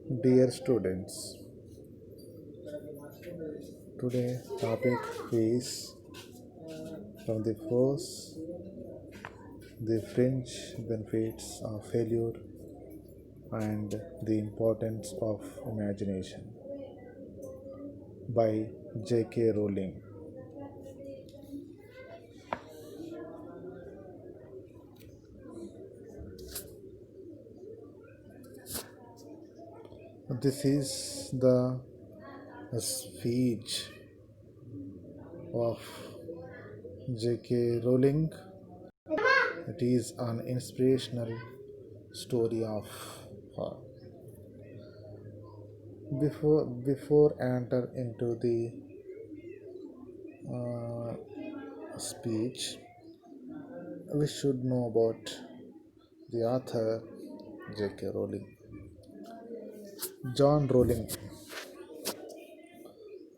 Dear students, today topic is from the force the fringe benefits of failure and the importance of imagination by J.K. Rowling. This is the speech of J.K. Rowling. It is an inspirational story of her. Before enter into the uh, speech, we should know about the author J.K. Rowling. John Rowling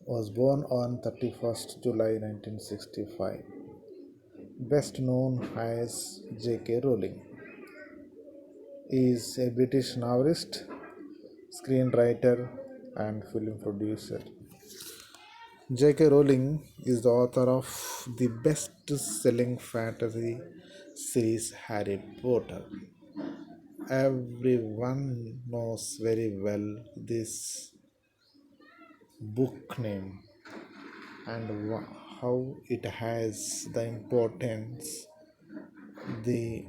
was born on 31st July 1965, best known as J.K. Rowling. He is a British novelist, screenwriter, and film producer. J.K. Rowling is the author of the best-selling fantasy series Harry Potter. Everyone knows very well this book name and how it has the importance the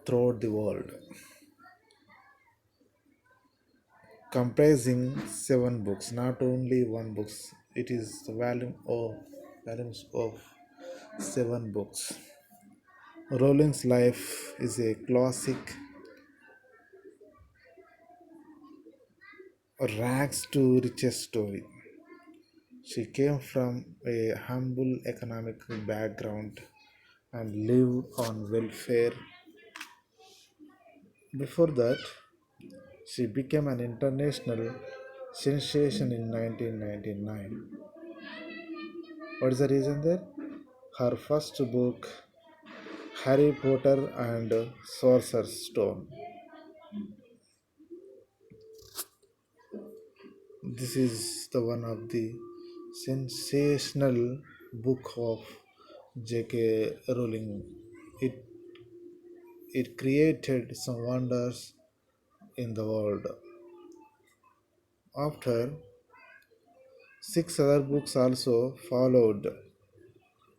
throughout the world, comprising seven books, not only one books. It is the volumes of seven books. Rowling's life is a classic rags to riches story. She came from a humble economic background and lived on welfare. Before that, she became an international sensation in 1999. What is the reason there? Her first book, Harry Potter and Sorcerer's Stone. This is the one of the sensational book of J.K. Rowling. It it created some wonders in the world. After six other books also followed,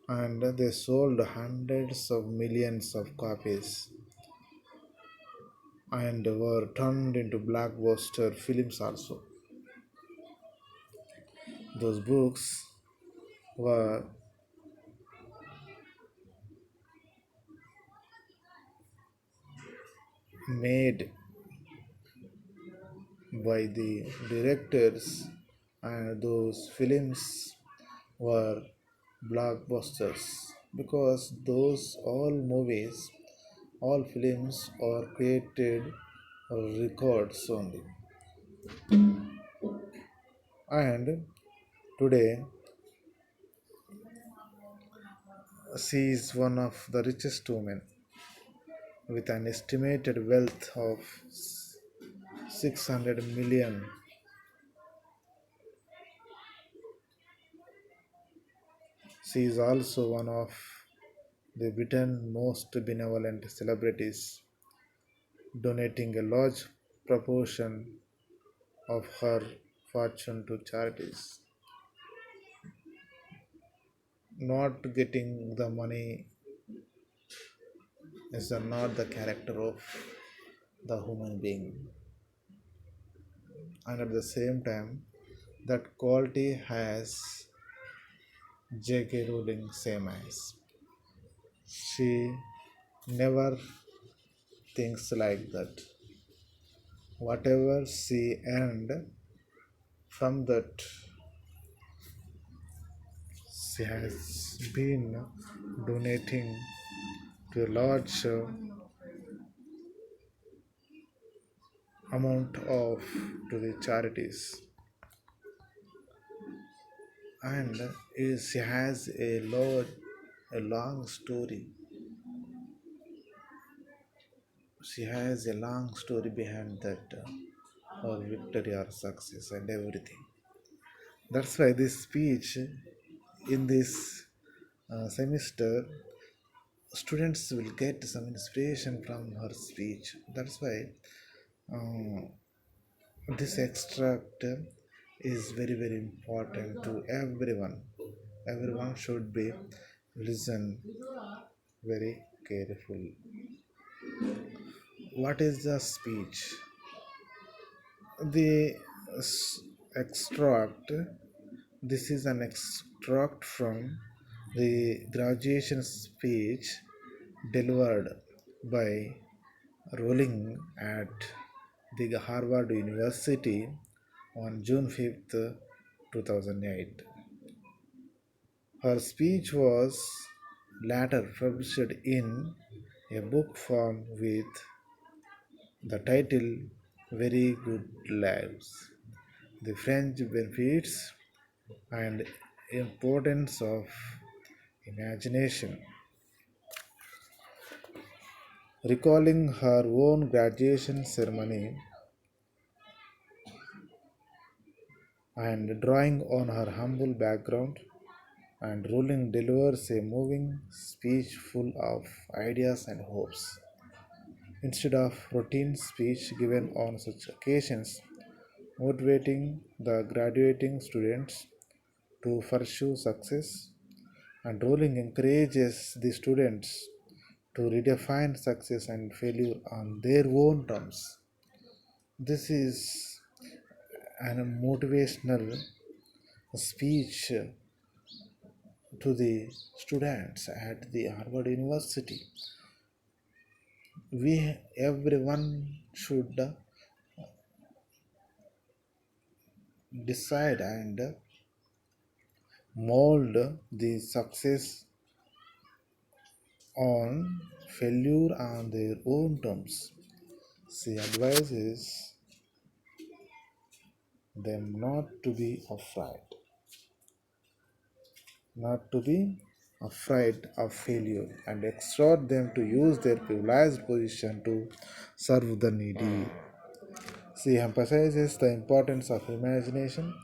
and they sold hundreds of millions of copies and were turned into blockbuster films also. Those books were made by the directors, and those films were blockbusters because those all films are created records only. And today she is one of the richest women with an estimated wealth of 600 million. She is also one of the Britain's most benevolent celebrities, donating a large proportion of her fortune to charities. Not getting the money is not the character of the human being, and at the same time, that quality has J.K. Rowling same as. She never thinks like that. Whatever she earned from that, she has been donating to a large amount of to the charities, and she has a long story. She has a long story behind that. or victory or success and everything. That's why this speech in this semester, students will get some inspiration from her speech. That's why uh, this extract is very very important to everyone. Everyone should be listen very careful. What is the speech? The extract. This is an extract from the graduation speech delivered by Rowling at the Harvard University on June 5th, 2008. Her speech was later published in a book form with the title Very Good Lives: The French Benefits and Importance of Imagination. Recalling her own graduation ceremony and drawing on her humble background, and Rowling delivers a moving speech full of ideas and hopes. Instead of routine speech given on such occasions, motivating the graduating students to pursue success, and Rowling encourages the students to redefine success and failure on their own terms. This is an motivational speech to the students at the Harvard University. We everyone should decide and mold the success on failure on their own terms. She advises them not to be afraid of failure, and exhort them to use their privileged position to serve the needy. She emphasizes the importance of imagination,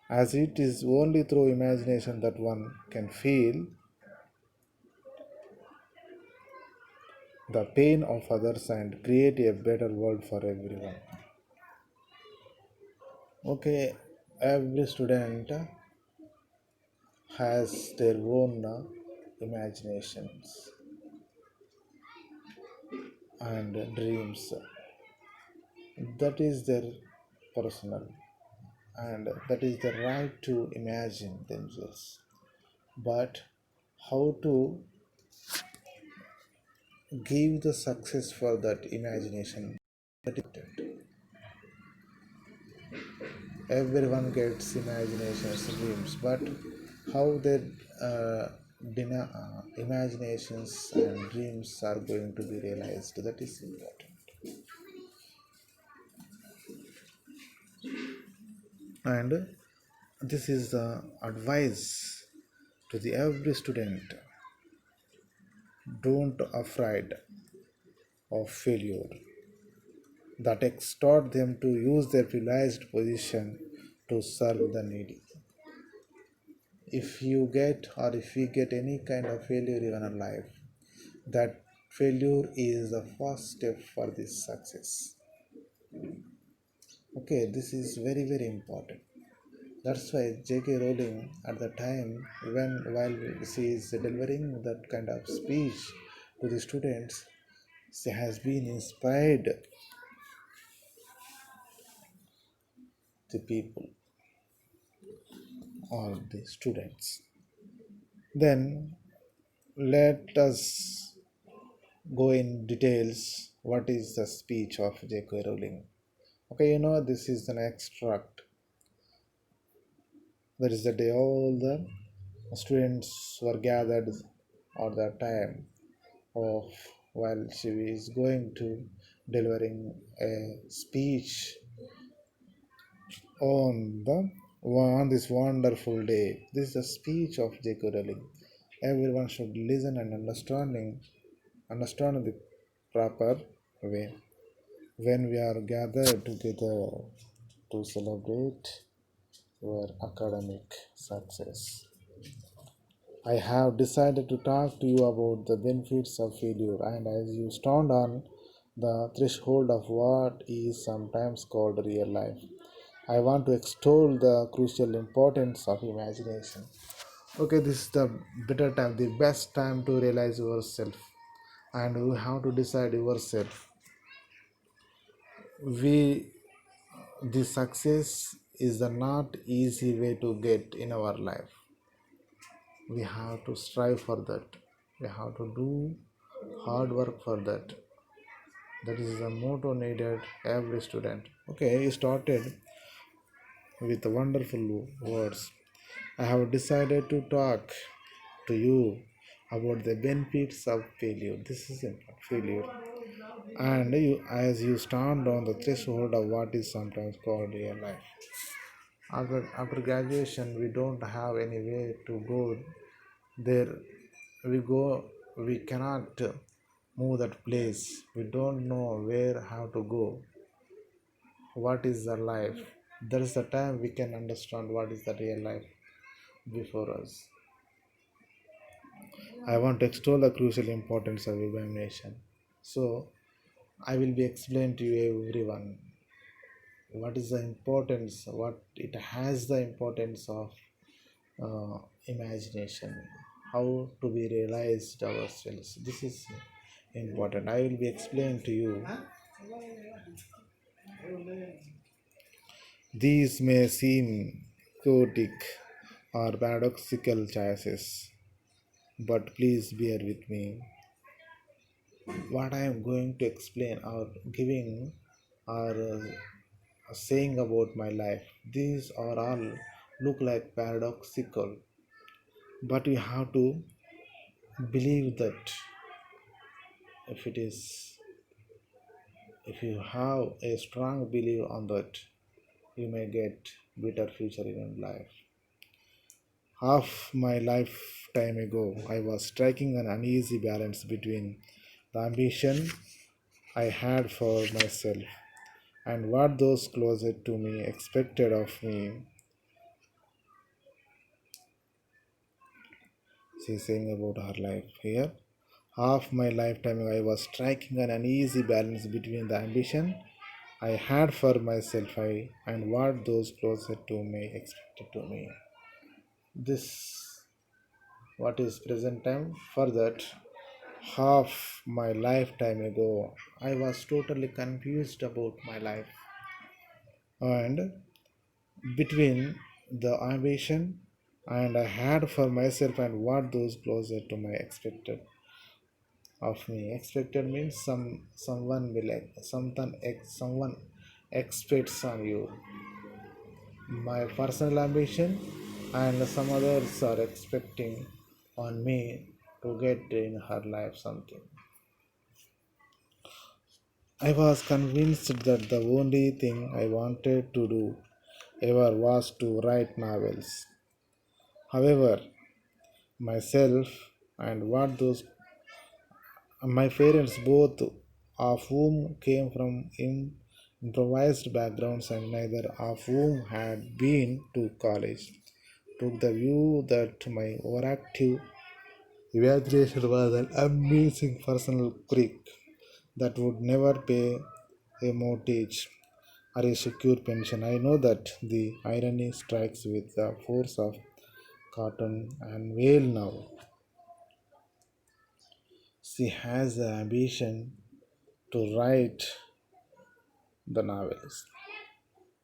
as it is only through imagination that one can feel the pain of others and create a better world for everyone. Okay, every student has their own imaginations and dreams. That is their personal, and that is the right to imagine themselves. But how to give the success for that imagination? That is important. Everyone gets imaginations, dreams, but how their imaginations and dreams are going to be realized, that is important. And this is the advice to the every student: don't afraid of failure, that exhort them to use their privileged position to serve the needy. If you get, or if we get any kind of failure in our life, that failure is the first step for this success. Okay, this is very very important. That's why J.K. Rowling at the time, when while she is delivering that kind of speech to the students, she has been inspired the people or the students. Then let us go in details what is the speech of J.K. Rowling. Okay, this is an extract. That is the day all the students were gathered at that time of while she is going to delivering a speech on the on this wonderful day. This is the speech of J.K. Rowling. Everyone should listen and understand the proper way when we are gathered together. to celebrate your academic success. I have decided to talk to you about the benefits of failure, and as you stand on the threshold of what is sometimes called real life, I want to extol the crucial importance of imagination. Okay, this is the better time, the best time to realize yourself, and you have to decide yourself. We the success is the not easy way to get in our life. We have to strive for that. We have to do hard work for that. That is the motto needed every student. Okay, he started with wonderful words. I have decided to talk to you about the benefits of failure. This is important, failure. And you, as you stand on the threshold of what is sometimes called real life. After graduation, we don't have any way to go there. We go, we cannot move that place. We don't know where, how to go. What is the life? That is the time we can understand what is the real life before us. I want to extol the crucial importance of examination. So, I will be explaining to you everyone what is the importance, what it has the importance of uh, imagination, how to be realized ourselves. This is important. I will be explaining to you. These may seem chaotic or paradoxical choices, but please bear with me. What I am going to explain or giving or saying about my life, these are all look like paradoxical, but you have to believe that if it is, if you have a strong belief on that, you may get better future in your life. Half my lifetime ago, I was striking an uneasy balance between the ambition I had for myself and what those closest to me expected of me. She's saying about her life here. Half my lifetime I was striking an uneasy balance between the ambition I had for myself and what those closest to me expected to me. This what is present time for that half my lifetime ago I was totally confused about my life and between the ambition and I had for myself and what those closer to my expected of me. Expected means someone will someone expects on you. My personal ambition and some others are expecting on me to get in her life something. I was convinced that the only thing I wanted to do ever was to write novels. However, myself and what those my parents, both of whom came from improvised backgrounds and neither of whom had been to college, took the view that my overactive imagination was an amazing personal quirk that would never pay a mortgage or a secure pension. I know that the irony strikes with the force of cotton and whale now. She has the ambition to write the novels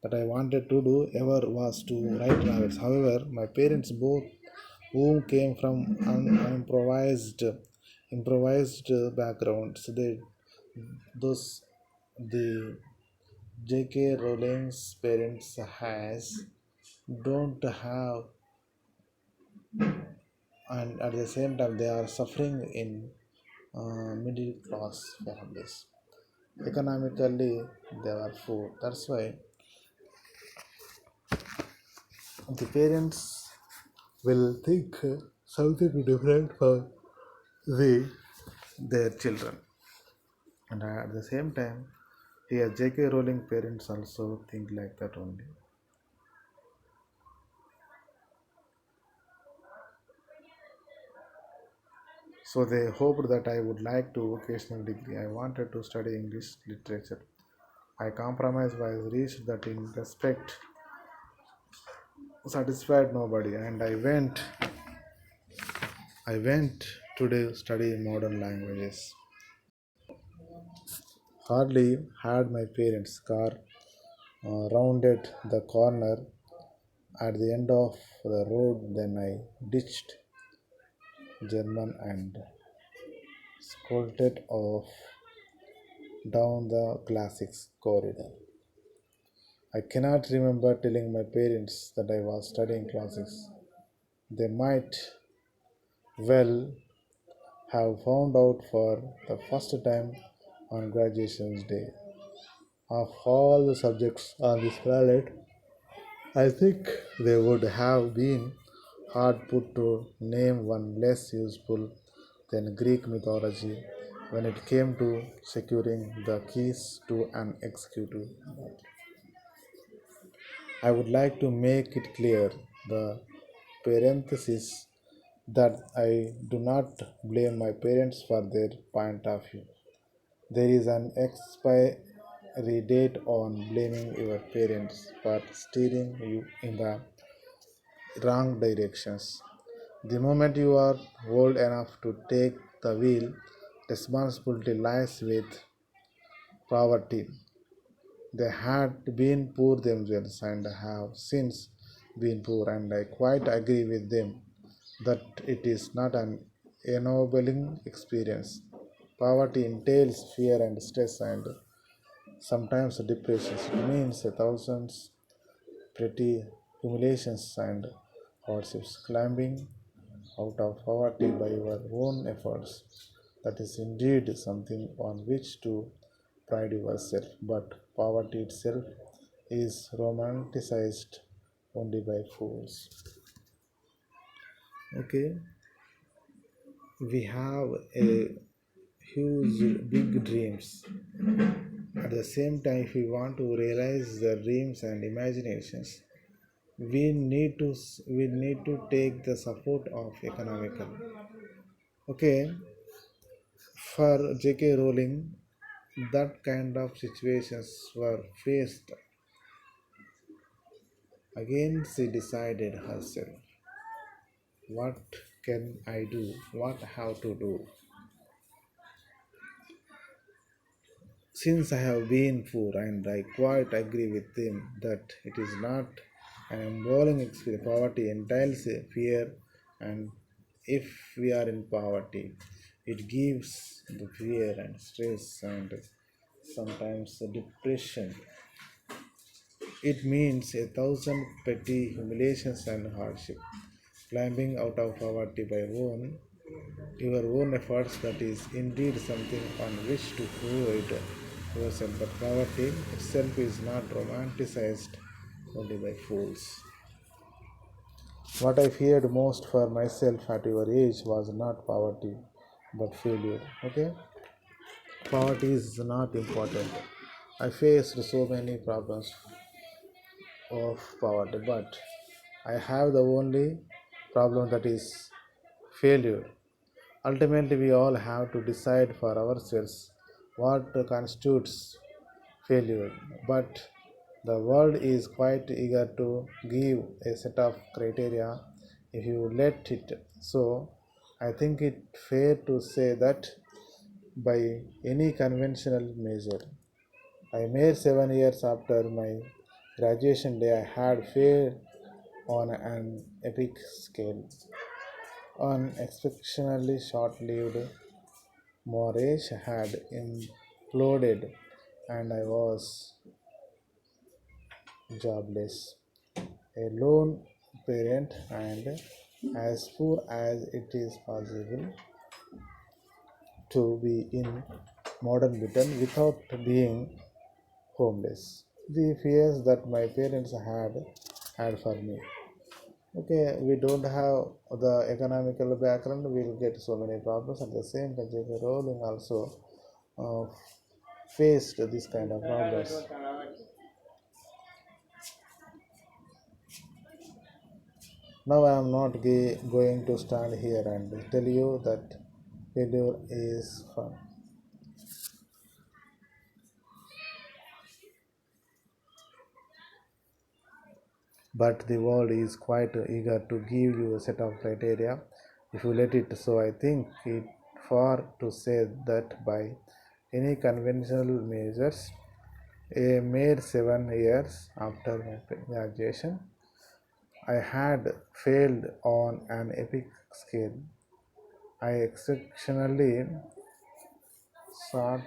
that I wanted to do ever was to write novels. However, my parents both whom came from improvised backgrounds, they those the J.K. Rowling's parents has don't have, and at the same time they are suffering in middle class families. Economically, they are poor. That's why the parents will think something different for the their children, and at the same time, Here, J.K. Rowling parents also think like that only. So they hoped that I would like to vocational degree. I wanted to study English literature. I compromised by reached that in respect satisfied nobody, and I went to study modern languages. Hardly had my parents' car rounded the corner at the end of the road, then I ditched German and scolted off down the classics corridor. I cannot remember telling my parents that I was studying classics. They might well have found out for the first time on graduation day. Of all the subjects on this planet, I think they would have been hard put to name one less useful than Greek mythology when it came to securing the keys to an executive. I would like to make it clear the parenthesis that I do not blame my parents for their point of view. There is an expiry date on blaming your parents for steering you in the wrong directions. The moment you are old enough to take the wheel, responsibility lies with poverty. They had been poor themselves and have since been poor, and I quite agree with them that it is not an ennobling experience. Poverty entails fear and stress and sometimes depression. It means a thousands pretty humiliations and hardships. Climbing out of poverty by your own efforts. That is indeed something on which to pride yourself. But poverty itself is romanticized only by fools. Okay, we have a huge big dreams. At the same time, if we want to realize the dreams and imaginations, we need to take the support of economical. Okay, for J.K. Rowling, that kind of situations were faced. Again, she decided herself, what can I do? What have to do? Since I have been poor, and I quite agree with them that it is not an emboldening experience. Poverty entails a fear, and if we are in poverty, it gives the fear and stress and sometimes depression. It means a thousand petty humiliations and hardship. Climbing out of poverty by your own efforts, that is indeed something on which to prove yourself. But poverty itself is not romanticized only by fools. What I feared most for myself at your age was not poverty but failure. Okay? Poverty is not important. I faced so many problems of poverty, but I have the only problem, that is failure. Ultimately, we all have to decide for ourselves what constitutes failure, but the world is quite eager to give a set of criteria if you let it. So, I think it fair to say that by any conventional measure, I made 7 years after my graduation day. I had failed on an epic scale. An exceptionally short-lived marriage had imploded, and I was jobless, a lone parent, and as poor as it is possible to be in modern Britain without being homeless. The fears that my parents had for me. Okay, we don't have the economical background, we'll get so many problems. At the same time, J.K. Rowling also uh, faced this kind of problems. Now I am not going to stand here and tell you that failure is fun. But the world is quite eager to give you a set of criteria if you let it. So I think it far to say that by any conventional measures, a mere 7 years after my graduation, I had failed on an epic scale. I exceptionally sought.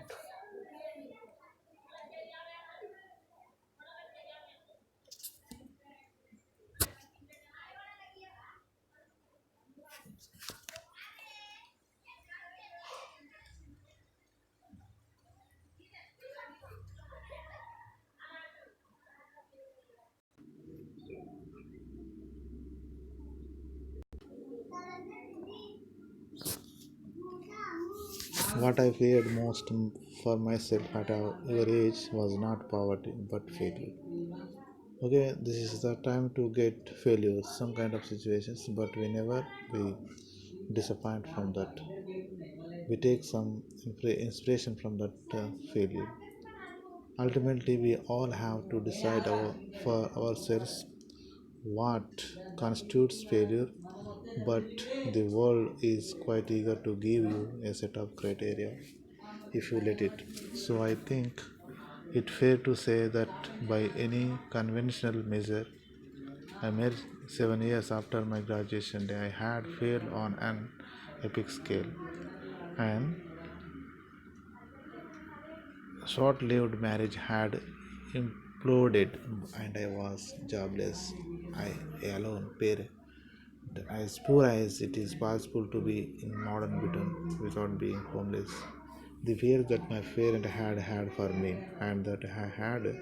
What I feared most for myself at your age was not poverty but failure. Okay, this is the time to get failures, some kind of situations, but whenever we disappoint from that, we take some inspiration from that failure. Ultimately, we all have to decide for ourselves what constitutes failure, but the world is quite eager to give you a set of criteria if you let it. So I think it fair to say that by any conventional measure, I made 7 years after my graduation day, I had failed on an epic scale, and short-lived marriage had imploded, and I was jobless. I alone, parent, as poor as it is possible to be in modern Britain without being homeless. The fear that my parent had for me and that I had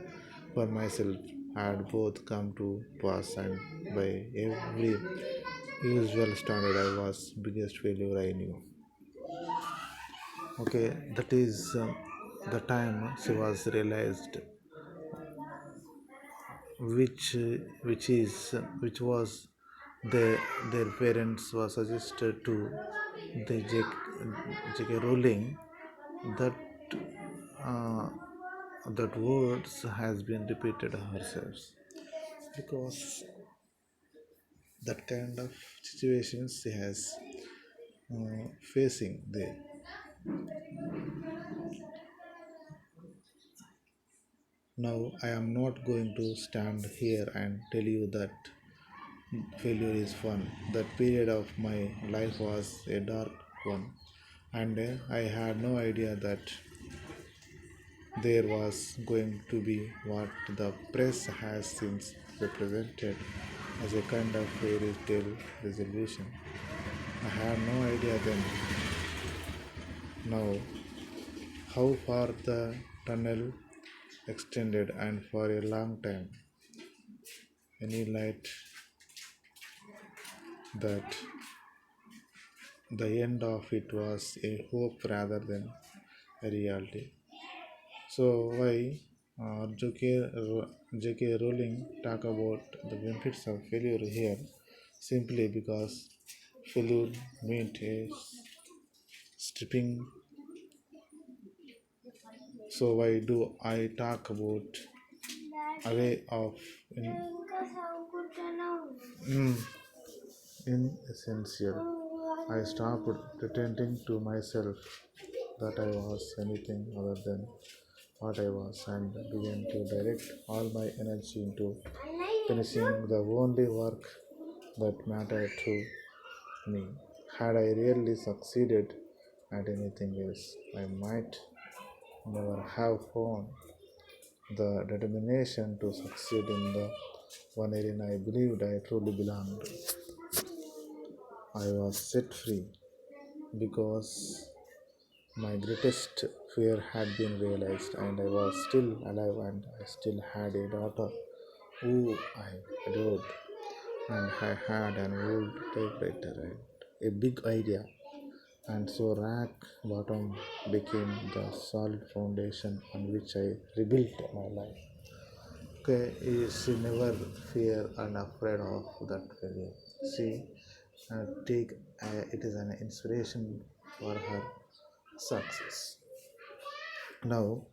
for myself had both come to pass, and by every usual standard, I was biggest failure I knew. Okay, that is the time she was realized, which was their parents were suggested to the J.K. Rowling that uh, that words has been repeated herself because that kind of situations she has facing there. Now I am not going to stand here and tell you that failure is fun. That period of my life was a dark one, and I had no idea that there was going to be what the press has since represented as a kind of fairy tale resolution. I had no idea then. Now, how far the tunnel extended, and for a long time, any light that the end of it was a hope rather than a reality. So why J.K. Rowling talk about the benefits of failure here? Simply because failure meant a stripping. So why do I talk about away of in, in essential? I stopped pretending to myself that I was anything other than what I was, and began to direct all my energy into finishing the only work that mattered to me. Had I really succeeded at anything else, I might never have found the determination to succeed in the one area I believed I truly belonged. I was set free because my greatest fear had been realized, and I was still alive, and I still had a daughter who I adored, and I had an old typewriter and a big idea and so rock bottom became the solid foundation on which I rebuilt my life. Okay, she never fear and afraid of that failure. She take it is an inspiration for her success. Now,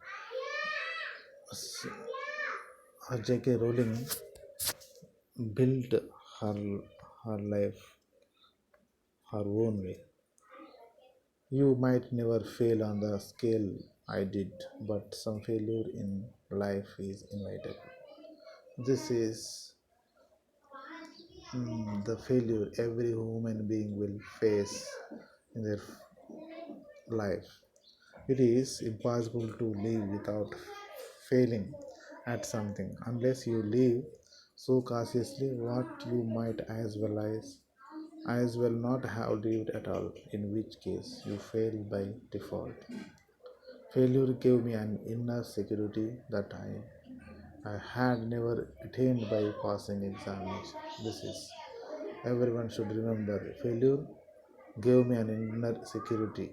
J.K. Rowling built her her life her own way. You might never fail on the scale I did, but some failure in life is inevitable. This is the failure every human being will face in their life. It is impossible to live without failing at something unless you live so cautiously what you might as well not have lived at all, in which case you fail by default. Failure gave me an inner security that I had never attained by passing examination. This is everyone should remember. Failure gave me an inner security.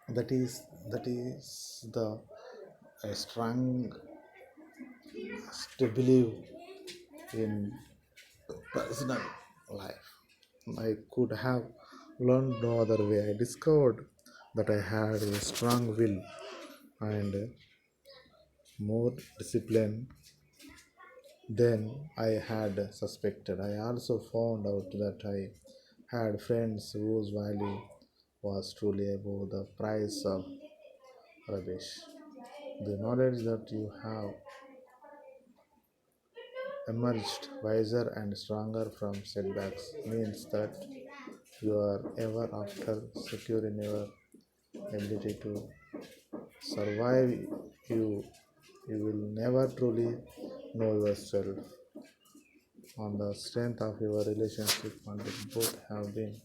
That is the a strong to believe in personal life. I could have learned no other way. I discovered that I had a strong will and more discipline than I had suspected. I also found out that I had friends whose value was truly above the price of rubbish. The knowledge that you have emerged wiser and stronger from setbacks means that you are ever after secure in your ability to survive. You will never truly know yourself on the strength of your relationship until both have been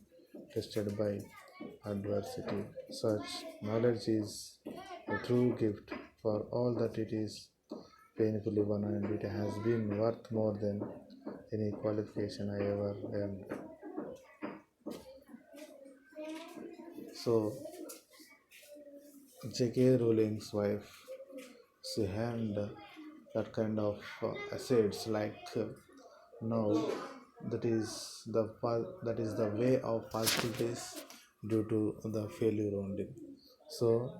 tested by adversity. Such knowledge is a true gift for all that it is painfully won, and it has been worth more than any qualification I ever earned. So, J.K. Rowling's wife, she had that kind of assets like now that is the way of possibilities due to the failure only. So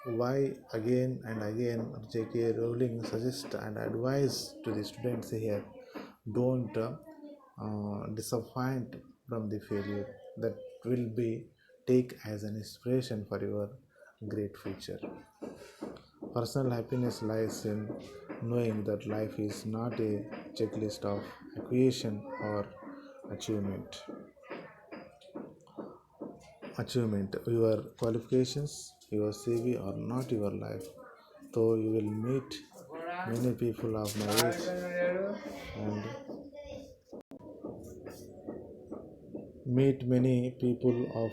why again and again J.K. Rowling suggests and advise to the students here, don't disappoint from the failure. That will be take as an inspiration for your great future. Personal happiness lies in knowing that life is not a checklist of acquisition or achievement. Achievement, your qualifications, your CV are not your life. Though you will meet many people of my age and meet many people of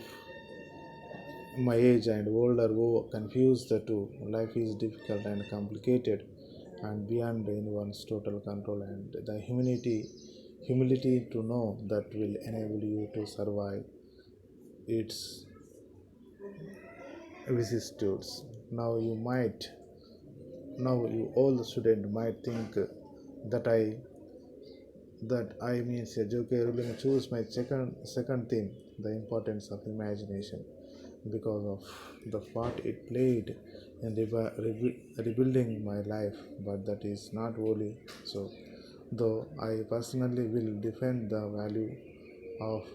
my age and older who confuse the two. Life is difficult and complicated and beyond anyone's total control, and the humility to know that will enable you to survive its vicissitudes. Now you all the student might think that I means a joke ruling choose my second theme, the importance of imagination, because of the part it played in rebuilding my life. But that is not wholly so. Though I personally will defend the value of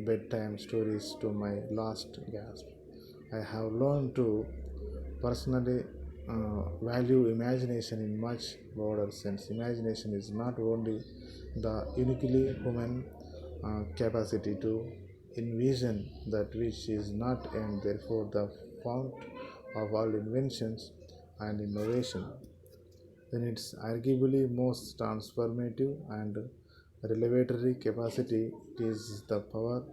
bedtime stories to my last gasp. I have learned to personally value imagination in much broader sense. Imagination is not only the uniquely human capacity to envision that which is not, and therefore the fount of all inventions and innovation. Then its arguably most transformative and revelatory capacity is the power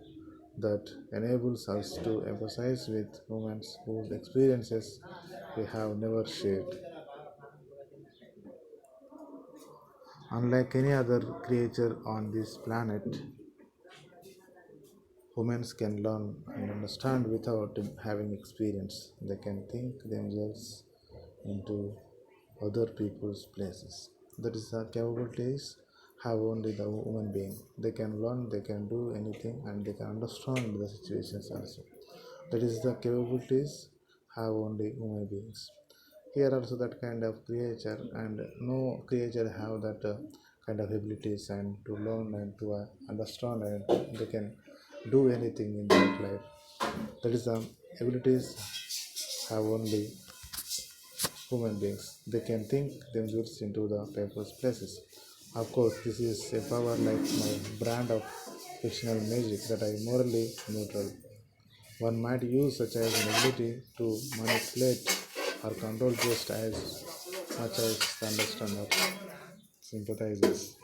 that enables us to empathize with humans whose experiences we have never shared. Unlike any other creature on this planet, Humans can learn and understand without having experience. They can think themselves into other people's places. That is the capabilities have only the human being. They can learn, they can do anything, and they can understand the situations also. That is the capabilities have only human beings. Here also that kind of creature, and no creature have that kind of abilities and to learn and to understand, and they can do anything in their life. That is the abilities have only human beings. They can think themselves into the people's places. Of course, this is a power like my brand of fictional magic that I morally neutral. One might use such as an ability to manipulate or control just as much as the understand or sympathizes.